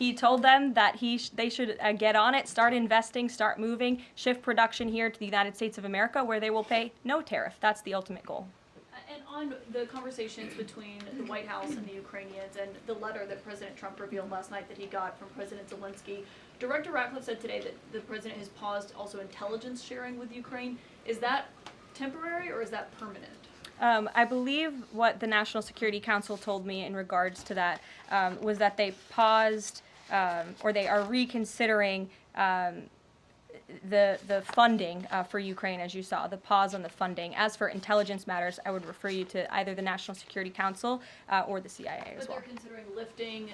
He told them that they should get on it, start investing, start moving, shift production here to the United States of America, where they will pay no tariff. That's the ultimate goal. And on the conversations between the White House and the Ukrainians and the letter that President Trump revealed last night that he got from President Zelensky, Director Ratcliffe said today that the president has paused also intelligence sharing with Ukraine. Is that temporary or is that permanent? I believe what the National Security Council told me in regards to that was that they paused or they are reconsidering the funding for Ukraine, as you saw, the pause on the funding. As for intelligence matters, I would refer you to either the National Security Council or the CIA as well. But they're considering lifting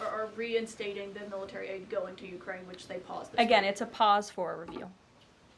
or reinstating the military aid going to Ukraine, which they paused. Again, it's a pause for a review.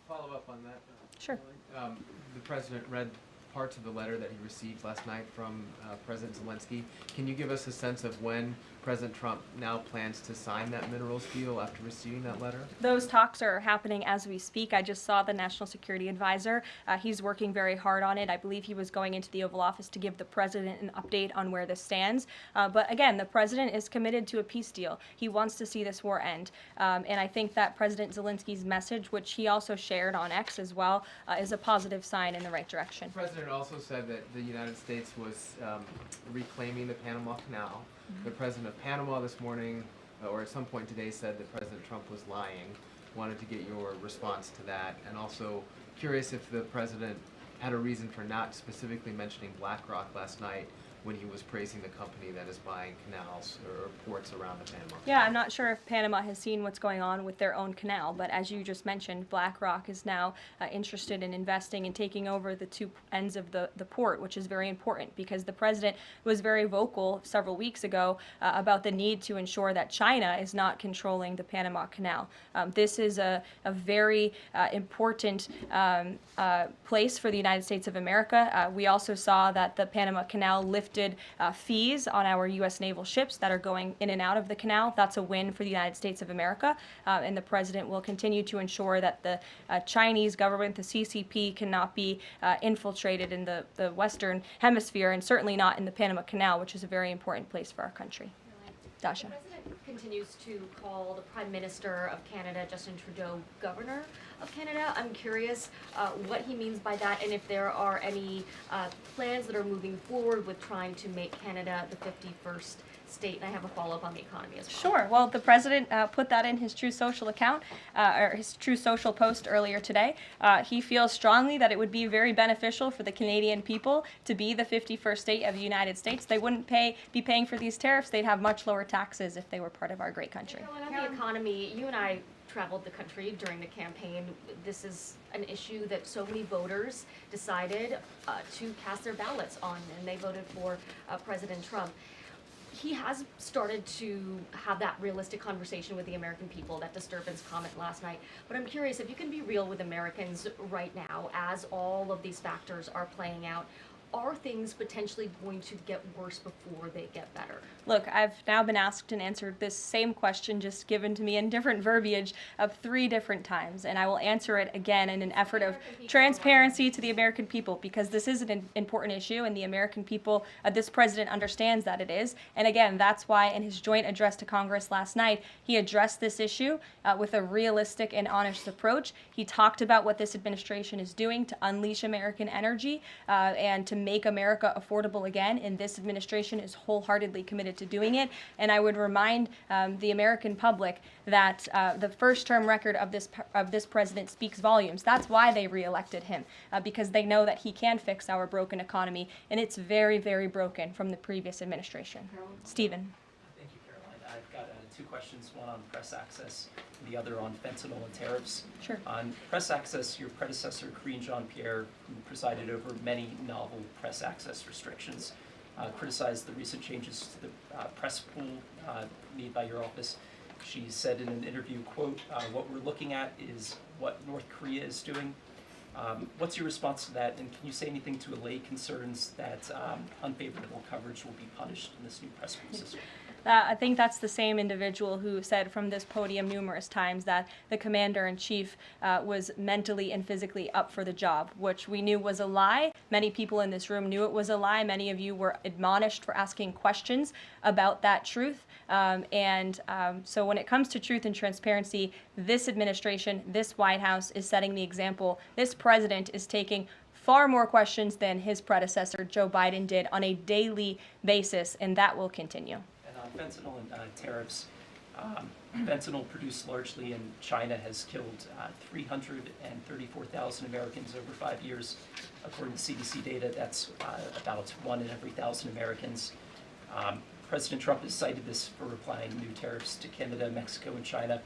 Follow up on that. Sure. The president read parts of the letter that he received last night from President Zelensky. Can you give us a sense of when President Trump now plans to sign that minerals deal after receiving that letter? Those talks are happening as we speak. I just saw the National Security Advisor. He's working very hard on it. I believe he was going into the Oval Office to give the president an update on where this stands. But again, the president is committed to a peace deal. He wants to see this war end. And I think that President Zelensky's message, which he also shared on X as well, is a positive sign in the right direction. The president also said that the United States was reclaiming the Panama Canal. The president of Panama this morning, or at some point today, said that President Trump was lying. Wanted to get your response to that, and also curious if the president had a reason for not specifically mentioning BlackRock last night when he was praising the company that is buying canals or ports around the Panama Canal. Yeah, I'm not sure if Panama has seen what's going on with their own canal, but as you just mentioned, BlackRock is now interested in investing and taking over the two ends of the port, which is very important because the president was very vocal several weeks ago about the need to ensure that China is not controlling the Panama Canal. This is a very important place for the United States of America. We also saw that the Panama Canal lifted fees on our U.S. naval ships that are going in and out of the canal. That's a win for the United States of America, and the president will continue to ensure that the Chinese government, the CCP, cannot be infiltrated in the Western Hemisphere, and certainly not in the Panama Canal, which is a very important place for our country. Dasha. The president continues to call the Prime Minister of Canada, Justin Trudeau, Governor of Canada. I'm curious what he means by that, and if there are any plans that are moving forward with trying to make Canada the 51st state. And I have a follow-up on the economy as well. Sure. Well, the president put that in his True Social account, or his True Social post earlier today. He feels strongly that it would be very beneficial for the Canadian people to be the 51st state of the United States. They wouldn't be paying for these tariffs. They'd have much lower taxes if they were part of our great country. On the economy, you and I traveled the country during the campaign. This is an issue that so many voters decided to cast their ballots on, and they voted for President Trump. He has started to have that realistic conversation with the American people, that disturbance comment last night. But I'm curious if you can be real with Americans right now as all of these factors are playing out. Are things potentially going to get worse before they get better? Look, I've now been asked and answered this same question, just given to me in different verbiage, of 3 different times, and I will answer it again in an effort of transparency to the American people, because this is an important issue, and the American people, this president understands that it is. And again, that's why in his joint address to Congress last night, he addressed this issue with a realistic and honest approach. He talked about what this administration is doing to unleash American energy and to make America affordable again, and this administration is wholeheartedly committed to doing it. And I would remind the American public that the first-term record of this president speaks volumes. That's why they reelected him, because they know that he can fix our broken economy, and it's very, very broken from the previous administration. Stephen. Thank you, Karoline. I've got 2 questions, one on press access, the other on fentanyl and tariffs. Sure. On press access, your predecessor, Karine Jean-Pierre, who presided over many novel press access restrictions, criticized the recent changes to the press pool made by your office. She said in an interview, quote, "What we're looking at is what North Korea is doing." What's your response to that, and can you say anything to allay concerns that unfavorable coverage will be punished in this new press pool system? I think that's the same individual who said from this podium numerous times that the commander-in-chief was mentally and physically up for the job, which we knew was a lie. Many people in this room knew it was a lie. Many of you were admonished for asking questions about that truth. So when it comes to truth and transparency, this administration, this White House is setting the example. This president is taking far more questions than his predecessor, Joe Biden, did on a daily basis, and that will continue. And on fentanyl and tariffs, fentanyl produced largely in China has killed 334,000 Americans over 5 years. According to CDC data, that's about 1 in every 1,000 Americans. President Trump has cited this for applying new tariffs to Canada, Mexico, and China.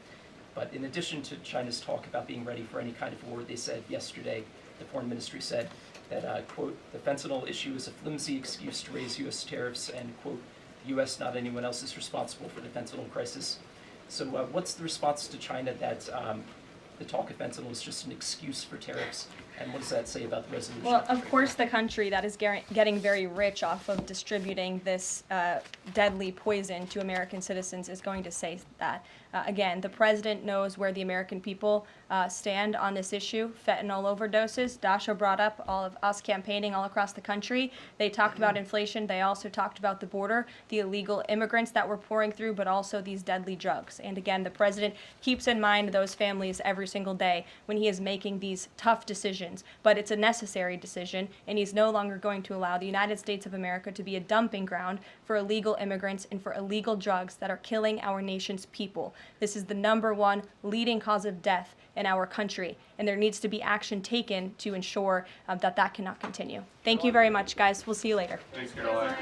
But in addition to China's talk about being ready for any kind of war, they said yesterday, the foreign ministry said that, quote, the fentanyl issue is a flimsy excuse to raise U.S. tariffs, and, quote, the U.S., not anyone else, is responsible for the fentanyl crisis. So what's the response to China that the talk of fentanyl is just an excuse for tariffs, and what does that say about the resolution? Well, of course, the country that is getting very rich off of distributing this deadly poison to American citizens is going to say that. Again, the president knows where the American people stand on this issue. Fentanyl overdoses. Dasha brought up all of us campaigning all across the country. They talked about inflation. They also talked about the border, the illegal immigrants that we're pouring through, but also these deadly drugs. And again, the president keeps in mind those families every single day when he is making these tough decisions. But it's a necessary decision, and he's no longer going to allow the United States of America to be a dumping ground for illegal immigrants and for illegal drugs that are killing our nation's people. This is the #1 leading cause of death in our country, and there needs to be action taken to ensure that cannot continue. Thank you very much, guys. We'll see you later. Thanks, Caroline.